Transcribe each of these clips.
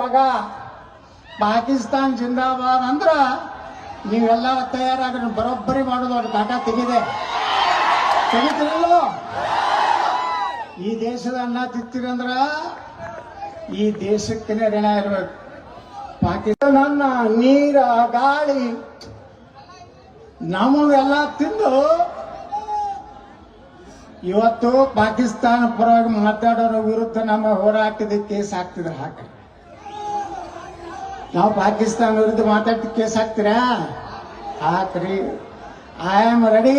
ಮಗ ಪಾಕಿಸ್ತಾನ ಜಿಂದಾಬಾದ್ ಅಂದ್ರ ನೀವೆಲ್ಲ ತಯಾರಾಗ ಬರೋಬ್ಬರಿ ಮಾಡೋದು ಅವ್ರ ಕಾಟ ತೆಗಿತಿರಲ್ಲೋ. ಈ ದೇಶದ ಅನ್ನ ತಿಂತೀರಂದ್ರ ಈ ದೇಶಕ್ಕೆ ಋಣ ಇರ್ಬೇಕು. ಪಾಕಿಸ್ತಾನ ಅನ್ನ, ನೀರ, ಗಾಳಿ ನಮಗೆಲ್ಲ ತಿಂದು ಇವತ್ತು ಪಾಕಿಸ್ತಾನ ಪರವಾಗಿ ಮಾತಾಡೋರ ವಿರುದ್ಧ ನಮ್ಮ ಹೋರಾಟದ ಕೇಸ್ ಹಾಕ್ತಿದ್ರ. ನಾವು ಪಾಕಿಸ್ತಾನ ವಿರುದ್ಧ ಮಾತಾಡ್ತಿ ಕೇಸ್ ಹಾಕ್ತೀರಾ? ಹಾಕ್ರಿ. I am ready.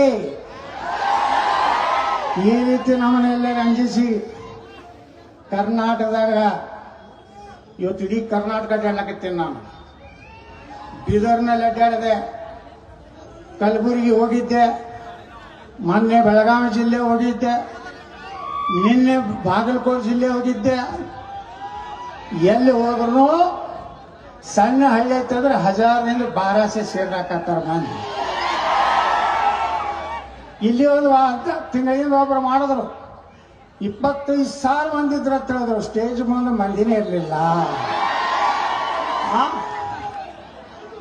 ಈ ರೀತಿ ನಮ್ಮನ್ನೆಲ್ಲ ರಂಜಿಸಿ ಕರ್ನಾಟಕದಾಗ ಇವತ್ತು ಇಡೀ ಕರ್ನಾಟಕ ಅಡ್ಡಾಡಕತ್ತೀನಿ. ನಾನು ಬೀದರ್ನಲ್ಲಿ ಅಡ್ಡಾಡಿದೆ, ಕಲಬುರಗಿ ಹೋಗಿದ್ದೆ, ಮೊನ್ನೆ ಬೆಳಗಾವಿ ಜಿಲ್ಲೆ ಹೋಗಿದ್ದೆ, ನಿನ್ನೆ ಬಾಗಲಕೋಟೆ ಜಿಲ್ಲೆ ಹೋಗಿದ್ದೆ. ಎಲ್ಲಿ ಹೋದ್ರು ಸಣ್ಣ ಹಳ್ಳಿ ಐತಂದ್ರೆ 1000ರಿಂದ 1200 ಸೇರ್ಲಾಕತ್ತಾರ ಮಂದಿ. ಇಲ್ಲಿ ಒಂದು ತಿಂಗಳಿಂದ ಒಬ್ರು ಮಾಡಿದ್ರು 25,000 ಮಂದಿ ಇದ್ರ ಅಂತ ಹೇಳಿದ್ರು. ಸ್ಟೇಜ್ ಮುಂದೆ ಮಂದಿನೇ ಇರಲಿಲ್ಲ.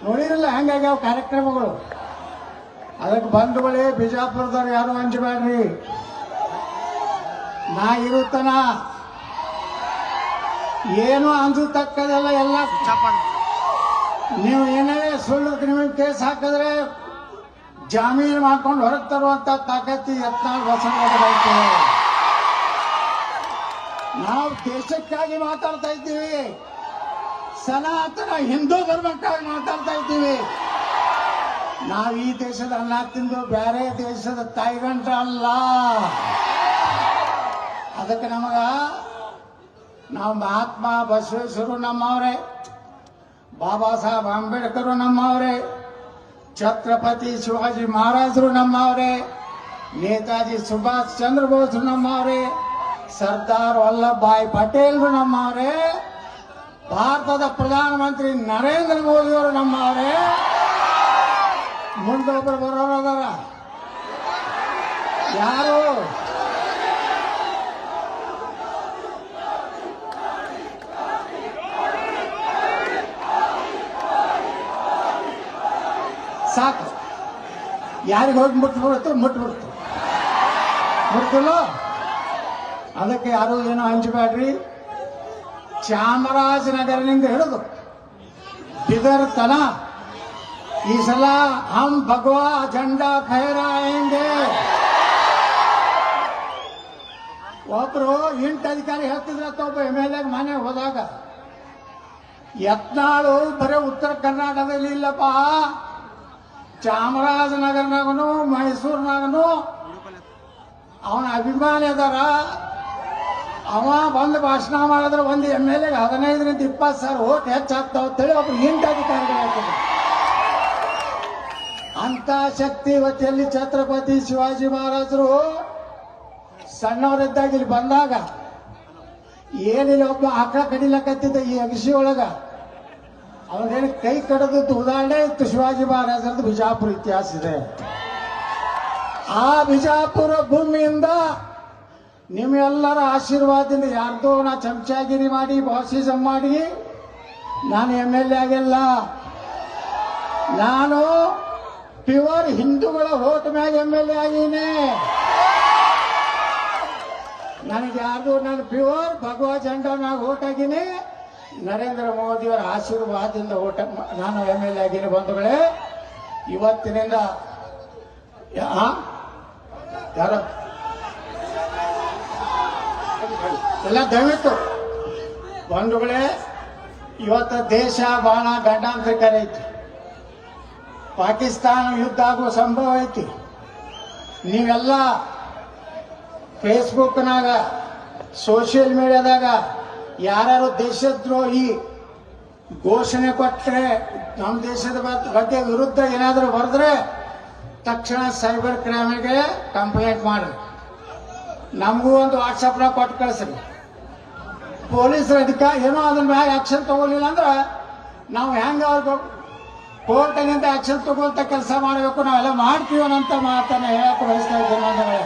ನೋಡಿರಲ್ಲ ಹೆಂಗಾಗ್ಯಾವ ಕಾರ್ಯಕ್ರಮಗಳು. ಅದಕ್ಕೆ ಬಂಧುಗಳೇ, ಬಿಜಾಪುರದವ್ರು ಯಾರು ಹಂಚಬೇಡ್ರಿ. ನಾ ಇರುತ್ತನ ಏನು ಅಂಜತಕ್ಕದೆಲ್ಲ ಎಲ್ಲ ನೀವು ಏನೇ ಸುಳ್ಳು ನಿಮಗೆ ಕೇಸ್ ಹಾಕಿದ್ರೆ ಜಾಮೀನು ಮಾಡ್ಕೊಂಡು ಹೊರಗೆ ತರುವಂತ ತಾಕತ್ತಿ ಯತ್ನಾಳ್ ಬಸವರಾಜ್. ನಾವು ದೇಶಕ್ಕಾಗಿ ಮಾತಾಡ್ತಾ ಇದ್ದೀವಿ, ಸನಾತನ ಹಿಂದೂ ಧರ್ಮಕ್ಕಾಗಿ ಮಾತಾಡ್ತಾ ಇದ್ದೀವಿ. ನಾವು ಈ ದೇಶದ ಅನ್ನ ತಿಂದು ಬೇರೆ ದೇಶದ ತಾಯಿಗಂಟ ಅಲ್ಲ. ಅದಕ್ಕೆ ನಾವು ಮಹಾತ್ಮ ಬಸವೇಶ್ವರರು ನಮ್ಮವ್ರೆ, ಬಾಬಾ ಸಾಹೇಬ್ ಅಂಬೇಡ್ಕರ್ ನಮ್ಮವ್ರೆ, ಛತ್ರಪತಿ ಶಿವಾಜಿ ಮಹಾರಾಜರು ನಮ್ಮವ್ರೆ, ನೇತಾಜಿ ಸುಭಾಷ್ ಚಂದ್ರ ಬೋಸ್ ನಮ್ಮವ್ರೆ, ಸರ್ದಾರ್ ವಲ್ಲಭಭಾಯಿ ಪಟೇಲ್ರು ನಮ್ಮವ್ರೆ, ಭಾರತದ ಪ್ರಧಾನಮಂತ್ರಿ ನರೇಂದ್ರ ಮೋದಿಯವರು ನಮ್ಮವ್ರೆ. ಮುಂದೊಬ್ಬರು ಬರೋರದಾರ ಯಾರು? ಸಾಕು. ಯಾರಿಗೆ ಹೋಗಿ ಮುಟ್ಬಿಡ್ತು. ಅದಕ್ಕೆ ಯಾರು ಏನೋ ಹಂಚಬೇಡ್ರಿ. ಚಾಮರಾಜನಗರನಿಂದ ಹಿಡಿದು ಬಿದರ್ ತನ ಈ ಸಲ ಹಮ್ ಭಗವಾ झंडा ಫಹರಾಯೆಂಗೆ. ಒಬ್ರು ಇಂಟ್ ಅಧಿಕಾರಿ ಹೇಳ್ತಿದ್ರತ್ತ, ಒಬ್ಬ MLA ಮನೆ ಹೋದಾಗ, ಯತ್ನಾಳು ಬರೀ ಉತ್ತರ ಕರ್ನಾಟಕದಲ್ಲಿ ಇಲ್ಲಪ್ಪ, ಚಾಮರಾಜನಗರನಾಗನು ಮೈಸೂರಿನಾಗನು ಅವನ ಅಭಿಮಾನಿ ಅದಾರ. ಅವ ಬಂದು ಭಾಷಣ ಮಾಡಿದ್ರೆ ಒಂದು MLA 15ರಿಂದ 20,000 ಓಟ್ ಹೆಚ್ಚಾಗ್ತಾವ ಅಂತೇಳಿ ಒಬ್ರು ಇಂಟ್ ಅಧಿಕಾರಿಗಳು ಹೇಳ್ತಿದ್ರು. ಅಂತ ಶಕ್ತಿ ಇವತ್ತೆಲ್ಲಿ ಛತ್ರಪತಿ ಶಿವಾಜಿ ಮಹಾರಾಜರು ಸಣ್ಣವರಿದ್ದಾಗ ಇಲ್ಲಿ ಬಂದಾಗ ಏನಿಲ್ಲ, ಒಬ್ಬ ಆಕಳ ಕಡಿಲಕತ್ತಿದ್ದ ಈ ಅಗಸಿ ಒಳಗ ಅವನೇನು ಕೈ ಕಡದದ್ದು ಉದಾಹರಣೆ ಇತ್ತು. ಶಿವಾಜಿ ಮಹಾರಾಜರದ್ದು ಬಿಜಾಪುರ ಇತಿಹಾಸ ಇದೆ. ಆ ಬಿಜಾಪುರ ಭೂಮಿಯಿಂದ ನಿಮ್ಮೆಲ್ಲರ ಆಶೀರ್ವಾದದಿಂದ ಯಾರ್ದೋ ನಾ ಚಮಚಾಗಿರಿ ಮಾಡಿ ಬಾಸಿಸಮ್ ಮಾಡಿ ನಾನು MLA ಆಗಿಲ್ಲ. ನಾನು ಪ್ಯೂರ್ ಹಿಂದೂಗಳ ಓಟ್ ಮ್ಯಾಗ MLA ಆಗೀನಿ. ನನಗೆ ಯಾರ್ದು ನಾನು ಪ್ಯೂರ್ ಭಗವಾ झंडा ಮ್ಯಾಗ ಓಟ್ ಆಗೀನಿ. ನರೇಂದ್ರ ಮೋದಿಯವರ ಆಶೀರ್ವಾದದಿಂದ ಓಟ ನಾನು MLA ಆಗೀನಿ. ಬಂಧುಗಳೇ, ಇವತ್ತಿನಿಂದ ಯಾರು ಎಲ್ಲ ದಯವಿಟ್ಟು ಬಂಧುಗಳೇ, ಇವತ್ತು ದೇಶ ಬಹಳ ಗಂಡಾಂತರಿಕರ ಐತಿ. ಪಾಕಿಸ್ತಾನ ಯುದ್ಧ ಆಗುವ ಸಂಭವ ಐತಿ. ನೀವೆಲ್ಲ ಫೇಸ್ಬುಕ್ನಾಗ ಸೋಷಿಯಲ್ ಮೀಡಿಯಾದಾಗ ಯಾರು ದೇಶದ್ರೋಹಿ ಘೋಷಣೆ ಕೊಟ್ಟರೆ, ನಮ್ಮ ದೇಶದ ಬಗ್ಗೆ ವಿರುದ್ಧ ಏನಾದರೂ ಬರೆದ್ರೆ ತಕ್ಷಣ ಸೈಬರ್ ಕ್ರೈಮ್ಗೆ ಕಂಪ್ಲೇಂಟ್ ಮಾಡ್ರಿ. ನಮಗೂ ಒಂದು ವಾಟ್ಸಪ್ನಾಗ ಕೊಟ್ಟು ಕಳಿಸ್ರಿ. ಪೊಲೀಸರ ಅಧಿಕಾರ ಏನೋ ಅದ್ರ ಮ್ಯಾಗ ಆಕ್ಷನ್ ತಗೊಳ್ಳಿಲ್ಲ ಅಂದ್ರೆ ನಾವು ಹೆಂಗ ಅವ್ರಿಗೆ ಕೋರ್ಟಿನಿಂದ ಆಕ್ಷನ್ ತಗೊಳ್ತ ಕೆಲಸ ಮಾಡಬೇಕು, ನಾವೆಲ್ಲ ಮಾಡ್ತೀವಿ ಅನ್ನೋಂಥ ಮಾತನ್ನ ಹೇಳಕ್ಕೆ ಬಯಸ್ತಾ ಇದ್ದೇನೆ.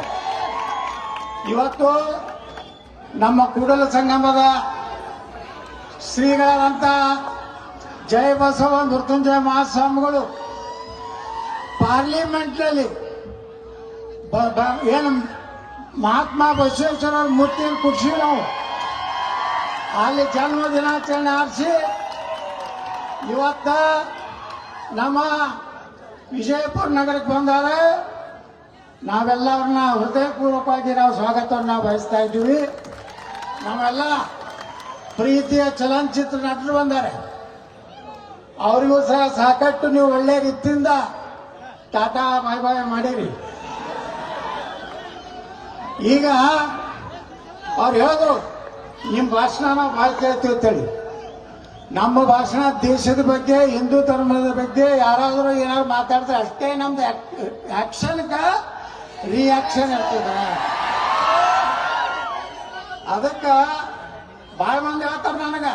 ಇವತ್ತು ನಮ್ಮ ಕೂಡಲ ಸಂಗಮದ ಶ್ರೀಗಳಾದಂಥ ಜಯ ಬಸವ ಮೃತ್ಯುಂಜಯ ಮಹಾಸ್ವಾಮಿಗಳು ಪಾರ್ಲಿಮೆಂಟ್ನಲ್ಲಿ ಏನು ಮಹಾತ್ಮ ಬಸವೇಶ್ವರ ಮೂರ್ತಿಯನ್ನು ಕುಡಿಸಿ ನಾವು ಅಲ್ಲಿ ಜನ್ಮ ದಿನಾಚರಣೆ ಆರಿಸಿ ಇವತ್ತ ನಮ್ಮ ವಿಜಯಪುರ ನಗರಕ್ಕೆ ಬಂದಾರೆ. ನಾವೆಲ್ಲರನ್ನ ಹೃದಯಪೂರ್ವಕವಾಗಿ ನಾವು ಸ್ವಾಗತವನ್ನು ನಾವು ಬಯಸ್ತಾ ಇದ್ದೀವಿ. ನಾವೆಲ್ಲ ಪ್ರೀತಿಯ ಚಲನಚಿತ್ರ ನಟರು ಬಂದಾರೆ. ಅವರಿಗೂ ಸಹ ಸಾಕಷ್ಟು ನೀವು ಒಳ್ಳೆ ರೀತಿಯಿಂದ ಟಾಟಾ ಬಾಯ್ ಬಾಯ್ ಮಾಡಿರಿ. ಈಗ ಅವ್ರು ಹೇಳಿದ್ರು ನಿಮ್ಮ ಭಾಷಣ ನಾವು ಭಾಳ ಕೇಳ್ತೀವಿ ಅಂತೇಳಿ. ನಮ್ಮ ಭಾಷಣ ದೇಶದ ಬಗ್ಗೆ, ಹಿಂದೂ ಧರ್ಮದ ಬಗ್ಗೆ ಯಾರಾದರೂ ಏನಾದ್ರು ಮಾತಾಡಿದ್ರೆ ಅಷ್ಟೇ ನಮ್ದು ಆಕ್ಷನ್ಗೆ ರಿಯಾಕ್ಷನ್ ಇರ್ತದ. ಅದಕ್ಕೆ ಭಾಳ ಮಂದಿ ಹೇಳ್ತಾರ ನನಗ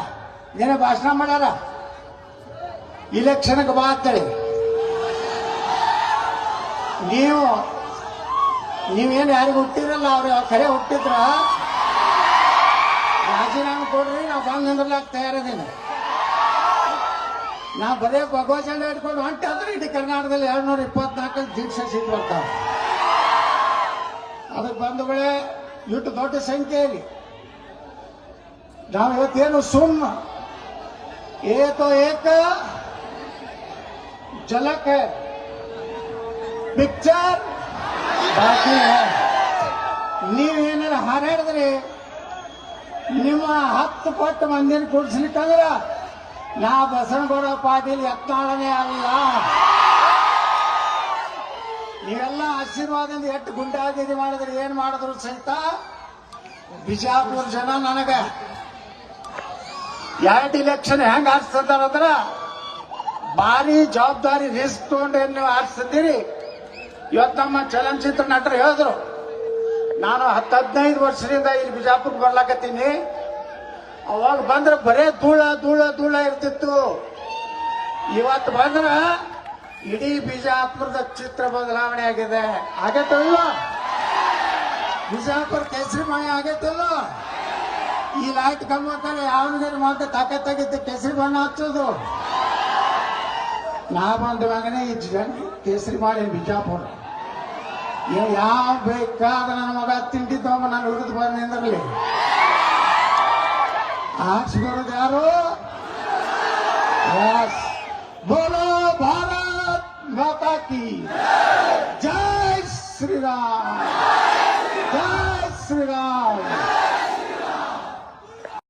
ಏನೇ ಭಾಷಣ ಮಾಡ್ಯಾರ ಇಲೆಕ್ಷನ್ಗೆ ಬಾ ಅಂತೇಳಿ. ನೀವೇನು ಯಾರಿಗೆ ಹುಟ್ಟಿರಲ್ಲ, ಅವ್ರು ಕರೆ ಹುಟ್ಟಿದ್ರ ರಾಜೀನಾಮೆ ಕೊಡ್ರಿ, ನಾವು ಬಂದು ನಿಂದ್ರಲಾಕ ತಯಾರಿದ್ದೀನಿ. ನಾ ಬರೇ ಭಗವತ್ ಜಂಡ ಇಟ್ಕೊಂಡು ಹೊಂಟಾದ್ರೆ ಇಡೀ ಕರ್ನಾಟಕದಲ್ಲಿ 224 ದೀಕ್ಷಾ ಸೀಟ್ ಬರ್ತಾವ. ಅದಕ್ಕೆ ಬಂಧುಗಳೇ, ಇಟ್ಟು ದೊಡ್ಡ ಸಂಖ್ಯೆಯಲ್ಲಿ ನಾವು ಇವತ್ತೇನು ಸುಮ್ಮ ಏತೋ ಏಕ झलक है, ಪಿಕ್ಚರ್ ಬಾಕಿ है. ನೀವೇನಾರ ಹಾರಾಡಿದ್ರಿ ನಿಮ್ಮ 10 ಪಟ್ಟು ಮಂದಿನ ಕೂಡಿಸ್ಲಿಕ್ಕಂದ್ರ ನಾ ಬಸನಗೌಡ ಪಾಟೀಲ್ ಯತ್ನಾಳನೇ ಅಲ್ಲ. ನೀವೆಲ್ಲ ಆಶೀರ್ವಾದದಿಂದ ಎಷ್ಟು ಗುಂಡಾಗಿರಿ ಮಾಡಿದ್ರೆ ಏನ್ ಮಾಡಿದ್ರು ಸಹಿತ ಬಿಜಾಪುರ ಜನ ನನಗ 2 ಇಲೆಕ್ಷನ್ ಹೆಂಗ್ ಆರಿಸ್ತಾರಂದ್ರ ಭಾರಿ ಜವಾಬ್ದಾರಿ ರಿಸ್ಕ್ ತಗೊಂಡು ಏನ್ ನೀವು ಆರಿಸ್ತಿದ್ದೀರಿ. ಇವತ್ತು ನಮ್ಮ ಚಲನಚಿತ್ರ ನಟರು ಹೇಳಿದ್ರು, ನಾನು 10-15 ವರ್ಷದಿಂದ ಇಲ್ಲಿ ಬಿಜಾಪುರ ಬರ್ಲಾಕತ್ತೀನಿ. ಅವಾಗ ಬಂದ್ರೆ ಬರೇ ಧೂಳ ಧೂಳ ಧೂಳ ಇರ್ತಿತ್ತು. ಇವತ್ತು ಬಂದ್ರ ಇಡೀ ಬಿಜಾಪುರದ ಚಿತ್ರ ಬದಲಾವಣೆ ಆಗಿದೆ. ಆಗೈತಲ್ವ? ಬಿಜಾಪುರ ಕೇಸರಿಮಯ ಆಗೈತಲ್ವ? ಈ ಲೈಟ್ ಕಂಬಕ್ಕಲ್ಲಿ ಯಾವನಿಗೆ ಮಾತ್ರ ತಾಕತ್ತಾಗಿತ್ತು ಕೇಸರಿ ಬಣ್ಣ ಹಚ್ಚೋದು. ನಾ ಬಂದ ಮಗನೇ ಈ ಕೇಸರಿ ಮಾಡಿ ಬಿಜಾಪುರ ಯಾವ ಬೇಕಾದ ನನ್ನ ಮಗ ತಿಂಡಿದ್ದವ ನಾನು ಹಿಡಿದು ಬಂದ್ರಲ್ಲಿ ಆರಿಸ್ಬರೋದು ಯಾರು? ಬೋಲೋ ಭಾರತ್ ಮಾತಾ ಕಿ ಜೈ ಶ್ರೀರಾಮ್.